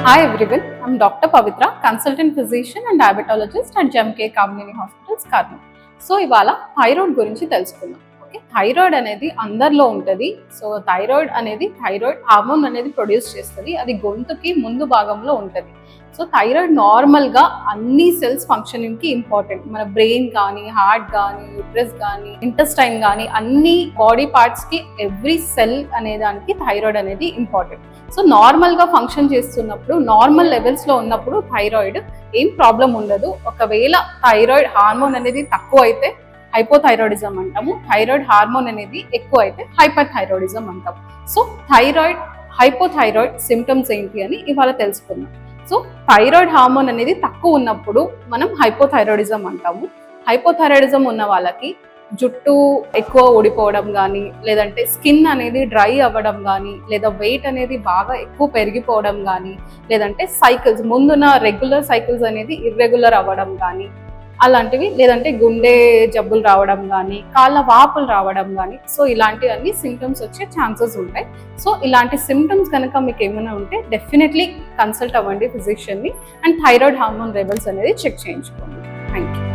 Hi everyone, I'm Dr. Pavitra, consultant physician and diabetologist at GMK Kamini Hospitals, Karnal. So ఇవాళ thyroid గురించి తెలుసుకుందాం. Okay, thyroid అనేది అందరిలో ఉంటుంది. సో థైరాయిడ్ హార్మోన్ అనేది ప్రొడ్యూస్ చేస్తుంది. అది గొంతుకి ముందు భాగంలో ఉంటుంది. సో థైరాయిడ్ నార్మల్గా అన్ని సెల్స్ ఫంక్షనింగ్కి ఇంపార్టెంట్. మన బ్రెయిన్ కానీ, హార్ట్ కానీ, యూట్రస్ కానీ, ఇంటెస్టైన్ కానీ అన్ని బాడీ పార్ట్స్కి ఎవ్రీ సెల్ అనే దానికి థైరాయిడ్ అనేది ఇంపార్టెంట్. సో నార్మల్గా ఫంక్షన్ చేస్తున్నప్పుడు, నార్మల్ లెవెల్స్లో ఉన్నప్పుడు థైరాయిడ్ ఏం ప్రాబ్లం ఉండదు. ఒకవేళ థైరాయిడ్ హార్మోన్ అనేది తక్కువ అయితే హైపోథైరాయిడిజం అంటాము. థైరాయిడ్ హార్మోన్ అనేది ఎక్కువ అయితే హైపర్ థైరాయిడిజం అంటాము. సో హైపోథైరాయిడ్ సిమ్టమ్స్ ఏంటి అని ఇవాళ తెలుసుకుందాం. సో థైరాయిడ్ హార్మోన్ అనేది తక్కువ ఉన్నప్పుడు మనం హైపోథైరాయిడిజం అంటాము. హైపోథైరాయిడిజం ఉన్న వాళ్ళకి జుట్టు ఎక్కువ ఊడిపోవడం కానీ, లేదంటే స్కిన్ అనేది డ్రై అవ్వడం కానీ, లేదా వెయిట్ అనేది బాగా ఎక్కువ పెరిగిపోవడం కానీ, లేదంటే సైకిల్స్ ముందున్న రెగ్యులర్ సైకిల్స్ అనేది ఇర్రెగ్యులర్ అవ్వడం కానీ అలాంటివి, లేదంటే గుండె జబ్బులు రావడం కానీ, కాళ్ళ వాపులు రావడం కానీ, సో ఇలాంటివన్నీ సిమ్టమ్స్ వచ్చే ఛాన్సెస్ ఉంటాయి. సో ఇలాంటి సిమ్టమ్స్ కనుక మీకు ఏమైనా ఉంటే డెఫినెట్లీ కన్సల్ట్ అవ్వండి ఫిజిషియన్ని అండ్ థైరాయిడ్ హార్మోన్ లెవెల్స్ అనేది చెక్ చేయించుకోండి. Thank you.